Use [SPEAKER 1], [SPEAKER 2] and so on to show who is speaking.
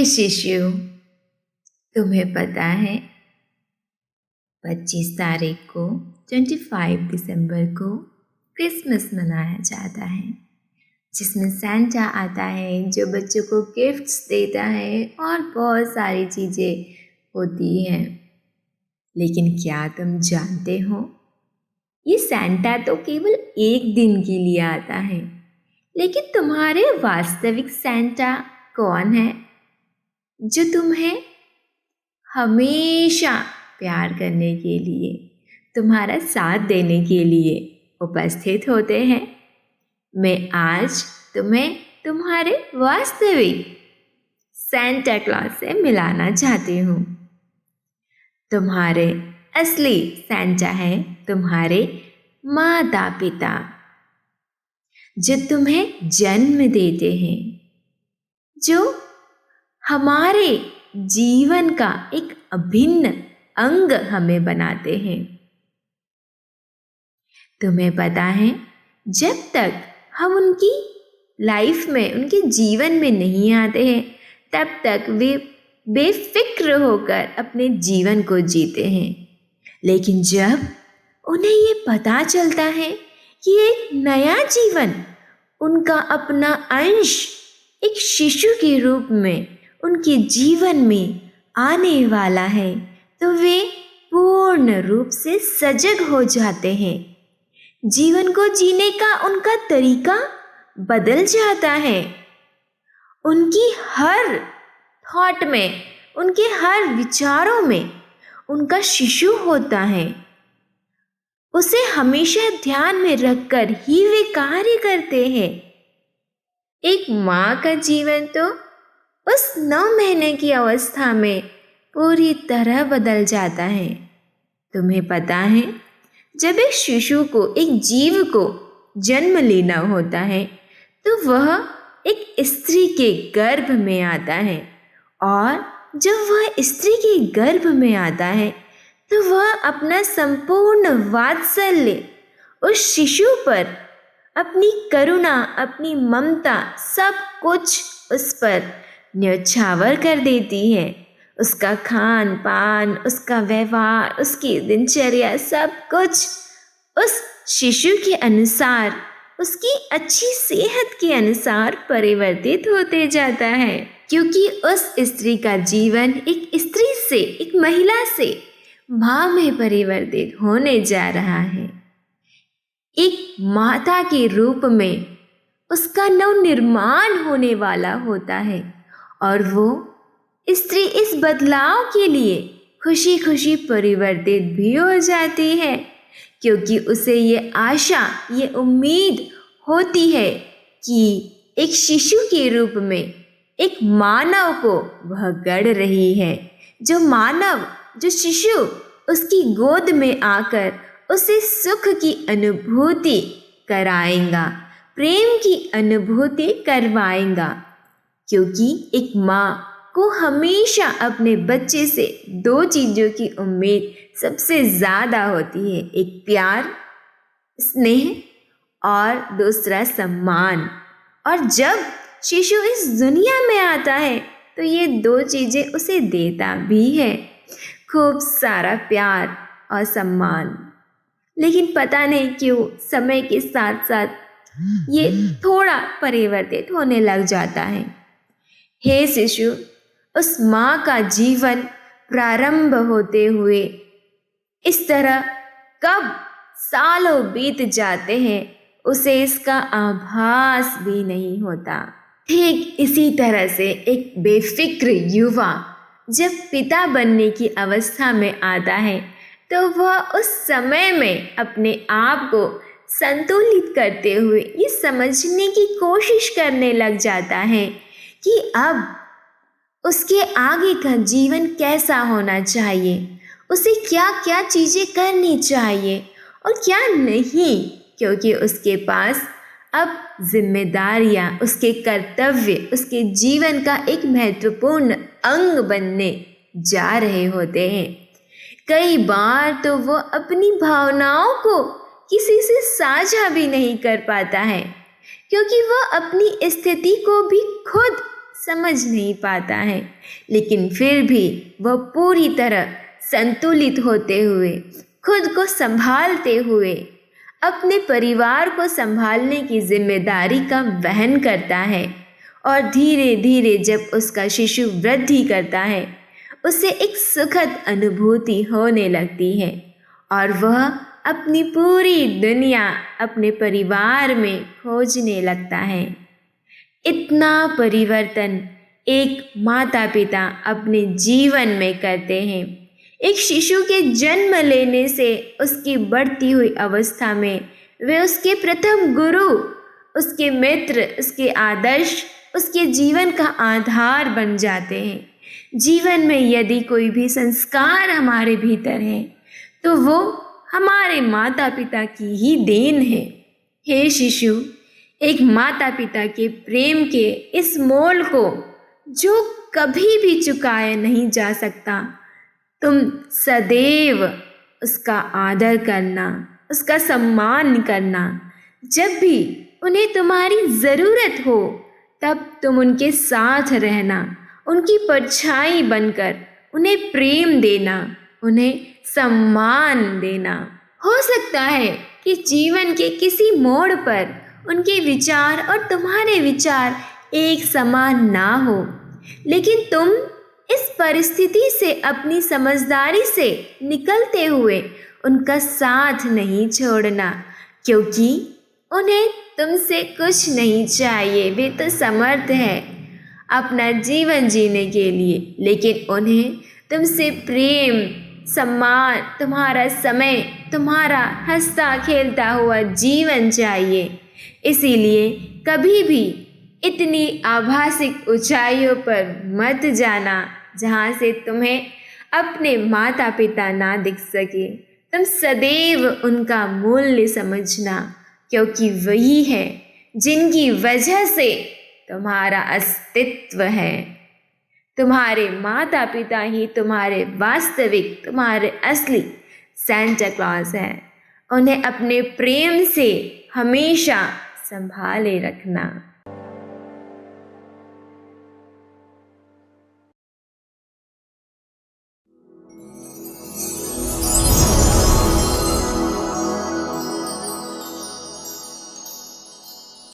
[SPEAKER 1] शिशु, तुम्हें पता है 25 तारीख को 25 दिसंबर को क्रिसमस मनाया जाता है, जिसमें सेंटा आता है जो बच्चों को गिफ्ट्स देता है और बहुत सारी चीज़ें होती हैं। लेकिन क्या तुम जानते हो, ये सेंटा तो केवल एक दिन के लिए आता है, लेकिन तुम्हारे वास्तविक सेंटा कौन है, जो तुम्हें हमेशा प्यार करने के लिए, तुम्हारा साथ देने के लिए उपस्थित होते हैं। मैं आज तुम्हें तुम्हारे वास्तविक सेंटा क्लॉज से मिलाना चाहती हूँ। तुम्हारे असली सेंटा है तुम्हारे माता पिता, जो तुम्हें जन्म देते हैं, जो हमारे जीवन का एक अभिन्न अंग हमें बनाते हैं। तुम्हें पता है, जब तक हम उनकी लाइफ में, उनके जीवन में नहीं आते हैं, तब तक वे बेफिक्र होकर अपने जीवन को जीते हैं। लेकिन जब उन्हें ये पता चलता है कि एक नया जीवन, उनका अपना अंश एक शिशु के रूप में उनके जीवन में आने वाला है, तो वे पूर्ण रूप से सजग हो जाते हैं। जीवन को जीने का उनका तरीका बदल जाता है। उनकी हर थॉट में, उनके हर विचारों में उनका शिशु होता है। उसे हमेशा ध्यान में रखकर ही वे कार्य करते हैं। एक माँ का जीवन तो उस 9 महीने की अवस्था में पूरी तरह बदल जाता है। तुम्हें पता है, जब एक शिशु को, एक जीव को जन्म लेना होता है, तो वह एक स्त्री के गर्भ में आता है, और जब वह स्त्री के गर्भ में आता है, तो वह अपना संपूर्ण वात्सल्य उस शिशु पर, अपनी करुणा, अपनी ममता, सब कुछ उस पर न्यौछावर कर देती है। उसका खान पान, उसका व्यवहार, उसकी दिनचर्या, सब कुछ उस शिशु के अनुसार, उसकी अच्छी सेहत के अनुसार परिवर्तित होते जाता है, क्योंकि उस स्त्री का जीवन एक स्त्री से, एक महिला से माँ में परिवर्तित होने जा रहा है। एक माता के रूप में उसका नवनिर्माण होने वाला होता है, और वो स्त्री इस बदलाव के लिए खुशी खुशी परिवर्तित भी हो जाती है, क्योंकि उसे ये आशा, ये उम्मीद होती है कि एक शिशु के रूप में एक मानव को वह गढ़ रही है, जो मानव, जो शिशु उसकी गोद में आकर उसे सुख की अनुभूति कराएगा, प्रेम की अनुभूति करवाएगा। क्योंकि एक माँ को हमेशा अपने बच्चे से 2 चीज़ों की उम्मीद सबसे ज़्यादा होती है, एक प्यार, स्नेह, और दूसरा सम्मान। और जब शिशु इस दुनिया में आता है, तो ये 2 चीज़ें उसे देता भी है, खूब सारा प्यार और सम्मान। लेकिन पता नहीं क्यों समय के साथ साथ ये थोड़ा परिवर्तित होने लग जाता है। हे शिशु, उस माँ का जीवन प्रारंभ होते हुए इस तरह कब सालों बीत जाते हैं, उसे इसका आभास भी नहीं होता। ठीक इसी तरह से एक बेफिक्र युवा जब पिता बनने की अवस्था में आता है, तो वह उस समय में अपने आप को संतुलित करते हुए ये समझने की कोशिश करने लग जाता है कि अब उसके आगे का जीवन कैसा होना चाहिए, उसे क्या क्या चीज़ें करनी चाहिए और क्या नहीं, क्योंकि उसके पास अब जिम्मेदारियाँ, उसके कर्तव्य, उसके जीवन का एक महत्वपूर्ण अंग बनने जा रहे होते हैं। कई बार तो वो अपनी भावनाओं को किसी से साझा भी नहीं कर पाता है, क्योंकि वो अपनी स्थिति को भी खुद समझ नहीं पाता है, लेकिन फिर भी वह पूरी तरह संतुलित होते हुए, खुद को संभालते हुए अपने परिवार को संभालने की जिम्मेदारी का वहन करता है। और धीरे धीरे जब उसका शिशु वृद्धि करता है, उसे एक सुखद अनुभूति होने लगती है और वह अपनी पूरी दुनिया अपने परिवार में खोजने लगता है। इतना परिवर्तन एक माता पिता अपने जीवन में करते हैं। एक शिशु के जन्म लेने से उसकी बढ़ती हुई अवस्था में वे उसके प्रथम गुरु, उसके मित्र, उसके आदर्श, उसके जीवन का आधार बन जाते हैं। जीवन में यदि कोई भी संस्कार हमारे भीतर है तो वो हमारे माता पिता की ही देन है। हे शिशु, एक माता पिता के प्रेम के इस मोल को जो कभी भी चुकाया नहीं जा सकता, तुम सदैव उसका आदर करना, उसका सम्मान करना। जब भी उन्हें तुम्हारी ज़रूरत हो तब तुम उनके साथ रहना, उनकी परछाई बनकर उन्हें प्रेम देना, उन्हें सम्मान देना। हो सकता है कि जीवन के किसी मोड़ पर उनके विचार और तुम्हारे विचार एक समान ना हो, लेकिन तुम इस परिस्थिति से अपनी समझदारी से निकलते हुए उनका साथ नहीं छोड़ना, क्योंकि उन्हें तुमसे कुछ नहीं चाहिए। वे तो समर्थ है अपना जीवन जीने के लिए, लेकिन उन्हें तुमसे प्रेम, सम्मान, तुम्हारा समय, तुम्हारा हंसता खेलता हुआ जीवन चाहिए। इसीलिए कभी भी इतनी आभासिक ऊंचाइयों पर मत जाना जहाँ से तुम्हें अपने माता पिता ना दिख सके। तुम सदैव उनका मूल्य समझना, क्योंकि वही है जिनकी वजह से तुम्हारा अस्तित्व है। तुम्हारे माता पिता ही तुम्हारे वास्तविक, तुम्हारे असली सेंटा क्लॉज है। उन्हें अपने प्रेम से हमेशा संभाले रखना।